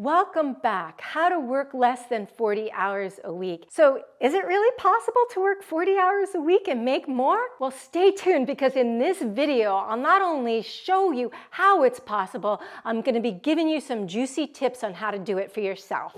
Welcome back. How to work less than 40 hours a week. So is it really possible to work 40 hours a week and make more? Well, stay tuned because in this video, I'll not only show you how it's possible, I'm going to be giving you some juicy tips on how to do it for yourself.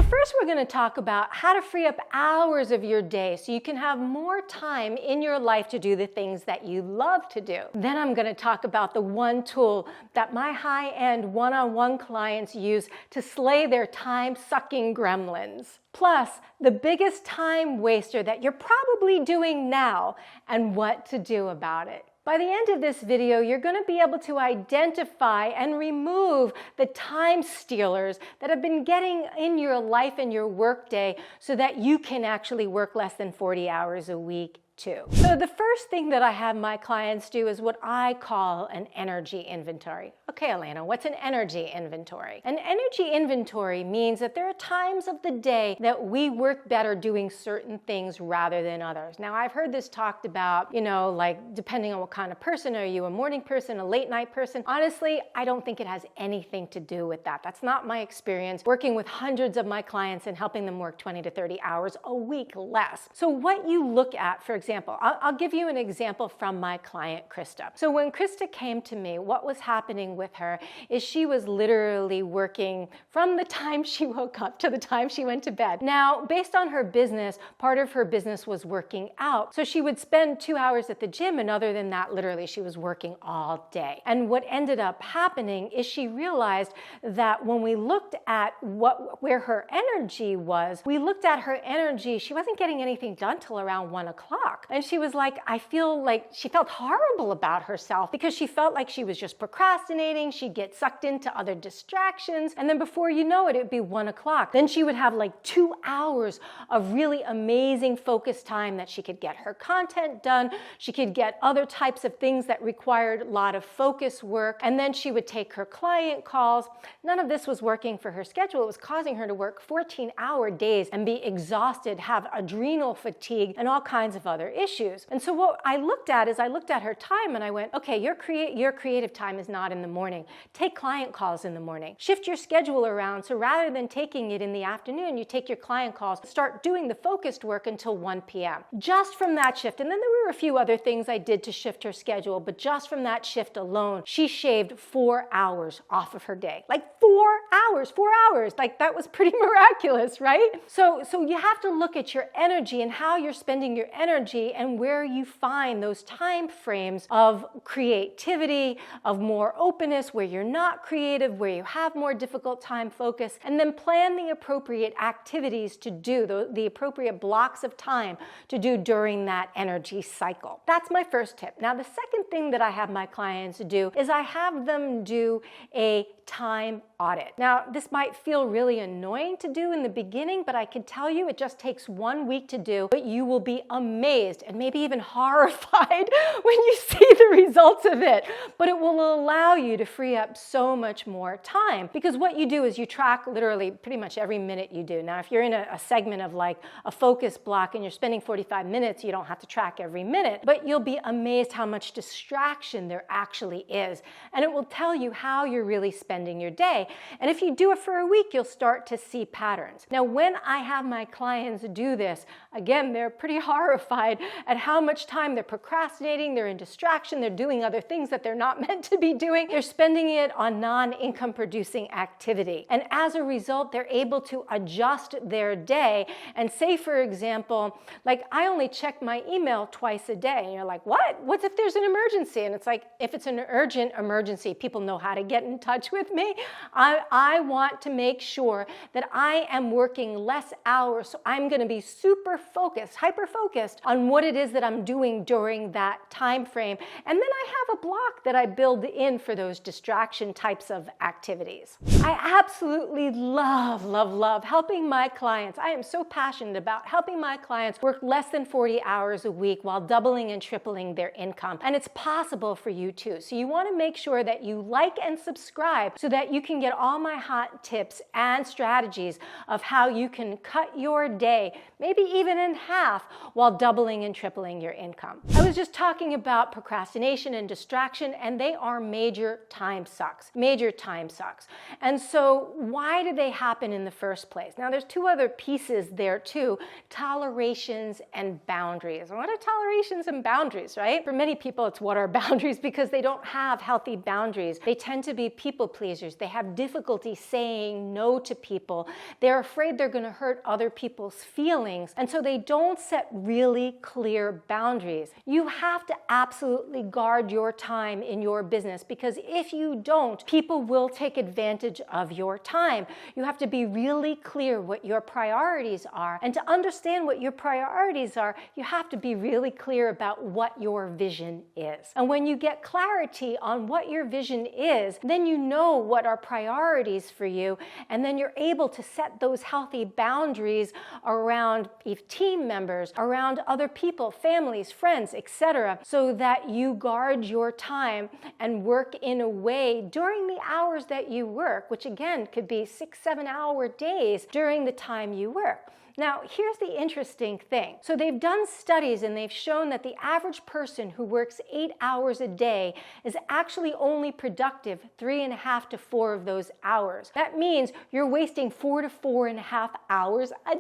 First, we're going to talk about how to free up hours of your day so you can have more time in your life to do the things that you love to do. Then I'm going to talk about the one tool that my high-end one-on-one clients use to slay their time-sucking gremlins. Plus, the biggest time waster that you're probably doing now and what to do about it. By the end of this video, you're going to be able to identify and remove the time stealers that have been getting in your life and your workday so that you can actually work less than 40 hours a week too. So the first thing that I have my clients do is what I call an energy inventory. Okay, Alaina, what's an energy inventory? An energy inventory means that there are times of the day that we work better doing certain things rather than others. Now, I've heard this talked about, like depending on what kind of person. Are you a morning person, a late night person? Honestly, I don't think it has anything to do with that. That's not my experience working with hundreds of my clients and helping them work 20 to 30 hours a week less. So what you look at, for example, I'll give you an example from my client, Krista. So when Krista came to me, what was happening with her is she was literally working from the time she woke up to the time she went to bed. Now, based on her business, part of her business was working out. So she would spend 2 hours at the gym, and other than that, literally she was working all day. And what ended up happening is she realized that when we looked at where her energy was, we looked at her energy, she wasn't getting anything done till around 1 o'clock. And she was like, I feel like she felt horrible about herself because she felt like she was just procrastinating. She'd get sucked into other distractions. And then before you know it, it'd be 1 o'clock. Then she would have like 2 hours of really amazing focus time that she could get her content done. She could get other types of things that required a lot of focus work. And then she would take her client calls. None of this was working for her schedule. It was causing her to work 14-hour days and be exhausted, have adrenal fatigue, and all kinds of other issues. And so what I looked at is I looked at her time and I went, okay, your creative time is not in the morning. Take client calls in the morning. Shift your schedule around so rather than taking it in the afternoon, you take your client calls, start doing the focused work until 1 p.m. Just from that shift, and then there were a few other things I did to shift her schedule, but just from that shift alone, she shaved 4 hours off of her day. Like 4 hours, like that was pretty miraculous, right? So you have to look at your energy and how you're spending your energy and where you find those time frames of creativity, of more openness, where you're not creative, where you have more difficult time focus, and then plan the appropriate activities to do, the appropriate blocks of time to do during that energy cycle. That's my first tip. Now, the second thing that I have my clients do is I have them do a time audit. Now, this might feel really annoying to do in the beginning, but I can tell you it just takes 1 week to do, but you will be amazed and maybe even horrified when you see the results of it. But it will allow you to free up so much more time because what you do is you track literally pretty much every minute you do. Now, if you're in a segment of like a focus block and you're spending 45 minutes, you don't have to track every minute, but you'll be amazed how much distraction there actually is. And it will tell you how you're really spending your day. And if you do it for a week, you'll start to see patterns. Now, when I have my clients do this, again, they're pretty horrified at how much time they're procrastinating, they're in distraction, they're doing other things that they're not meant to be doing. They're spending it on non-income producing activity. And as a result, they're able to adjust their day and say, for example, like I only check my email twice a day. And you're like, what? What if there's an emergency? And it's like, if it's an urgent emergency, people know how to get in touch with me. I want to make sure that I am working less hours. So I'm going to be super focused, hyper focused on what it is that I'm doing during that time frame. And then I have a block that I build in for those distraction types of activities. I absolutely love helping my clients. I am so passionate about helping my clients work less than 40 hours a week while doubling and tripling their income. And it's possible for you too. So you want to make sure that you like and subscribe so that you can get all my hot tips and strategies of how you can cut your day, maybe even in half, while doubling doubling and tripling your income. I was just talking about procrastination and distraction, and they are major time sucks. Major time sucks. And so why do they happen in the first place? Now, there's two other pieces there too: tolerations and boundaries. What are tolerations and boundaries, right? For many people, it's what are boundaries, because they don't have healthy boundaries. They tend to be people pleasers. They have difficulty saying no to people. They're afraid they're going to hurt other people's feelings, and so they don't set really clear boundaries. You have to absolutely guard your time in your business, because if you don't, people will take advantage of your time. You have to be really clear what your priorities are, and to understand what your priorities are, you have to be really clear about what your vision is. And when you get clarity on what your vision is, then you know what are priorities for you, and then you're able to set those healthy boundaries around team members, around other people, families, friends, etc., so that you guard your time and work in a way during the hours that you work, which again could be 6-7 hour days during the time you work. Now, here's the interesting thing. So they've done studies and they've shown that the average person who works 8 hours a day is actually only productive 3.5 to 4 of those hours. That means you're wasting 4 to 4.5 hours a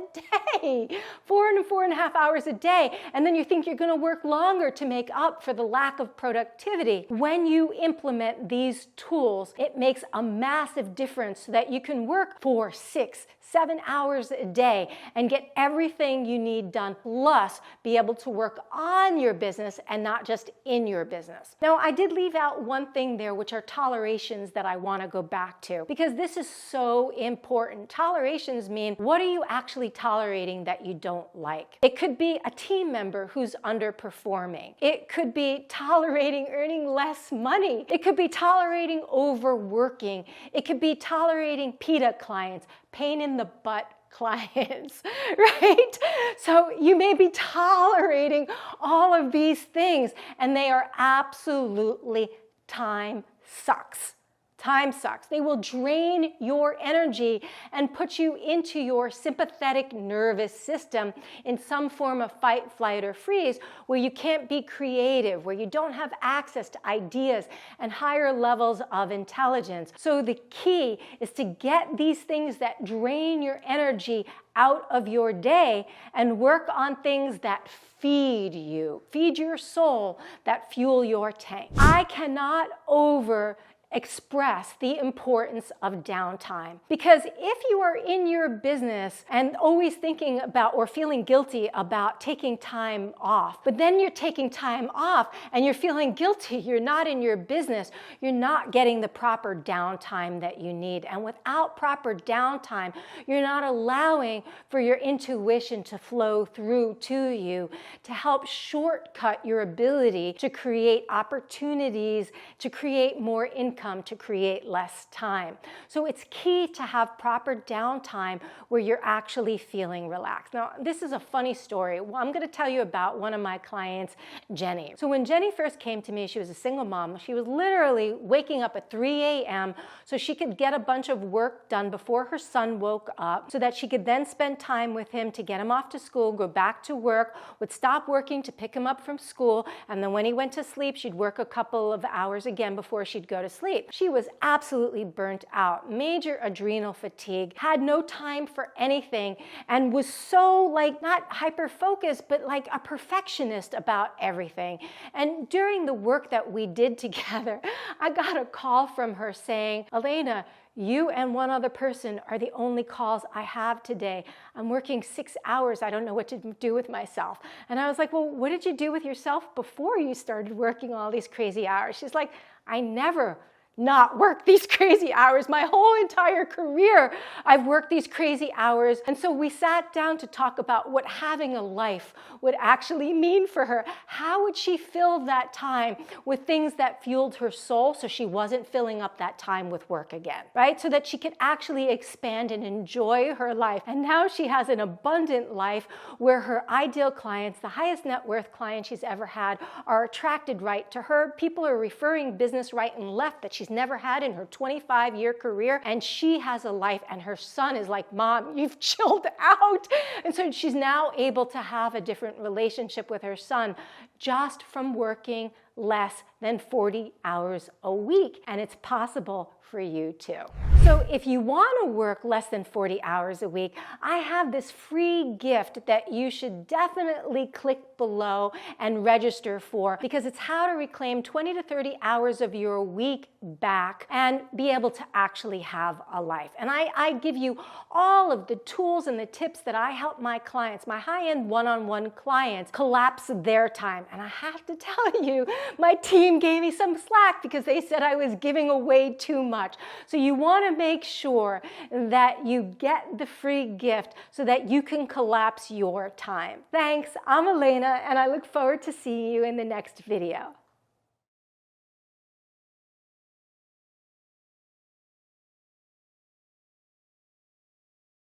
day. 4 to 4.5 hours a day. And then you think you're going to work longer to make up for the lack of productivity. When you implement these tools, it makes a massive difference so that you can work 4, 6, 7 hours a day and get everything you need done, plus be able to work on your business and not just in your business. Now, I did leave out one thing there, which are tolerations, that I want to go back to, because this is so important. Tolerations mean, what are you actually tolerating that you don't like? It could be a team member who's underperforming. It could be tolerating earning less money. It could be tolerating overworking. It could be tolerating PITA clients, pain in the butt clients, right? So you may be tolerating all of these things, and they are absolutely time sucks. Time sucks. They will drain your energy and put you into your sympathetic nervous system in some form of fight, flight, or freeze, where you can't be creative, where you don't have access to ideas and higher levels of intelligence. So the key is to get these things that drain your energy out of your day and work on things that feed you, feed your soul, that fuel your tank. I cannot express the importance of downtime. Because if you are in your business and always thinking about or feeling guilty about taking time off, but then you're taking time off and you're feeling guilty, you're not in your business, you're not getting the proper downtime that you need. And without proper downtime, you're not allowing for your intuition to flow through to you to help shortcut your ability to create opportunities, to create more income, to create less time. So it's key to have proper downtime where you're actually feeling relaxed. Now, this is a funny story. Well, I'm going to tell you about one of my clients, Jenny. So when Jenny first came to me, she was a single mom. She was literally waking up at 3 a.m. so she could get a bunch of work done before her son woke up, so that she could then spend time with him to get him off to school, go back to work, would stop working to pick him up from school, and then when he went to sleep, she'd work a couple of hours again before she'd go to sleep. She was absolutely burnt out, major adrenal fatigue, had no time for anything, and was so not hyper-focused, but like a perfectionist about everything. And during the work that we did together, I got a call from her saying, "Alaina, you and one other person are the only calls I have today. I'm working 6 hours. I don't know what to do with myself." And I was like, "Well, what did you do with yourself before you started working all these crazy hours?" She's like, "I never not work these crazy hours. My whole entire career, I've worked these crazy hours." And so we sat down to talk about what having a life would actually mean for her. How would she fill that time with things that fueled her soul, so she wasn't filling up that time with work again, right? So that she could actually expand and enjoy her life. And now she has an abundant life where her ideal clients, the highest net worth clients she's ever had, are attracted right to her. People are referring business right and left that she she's never had in her 25-year career, and she has a life, and her son is like, Mom, you've chilled out. And so she's now able to have a different relationship with her son just from working less than 40 hours a week, and it's possible for you too. So if you want to work less than 40 hours a week, I have this free gift that you should definitely click below and register for, because it's how to reclaim 20 to 30 hours of your week back and be able to actually have a life. And I give you all of the tools and the tips that I help my clients, my high-end one-on-one clients, collapse their time. And I have to tell you, my team gave me some slack because they said I was giving away too much. So you want to make sure that you get the free gift so that you can collapse your time. Thanks, I'm Alaina, and I look forward to seeing you in the next video.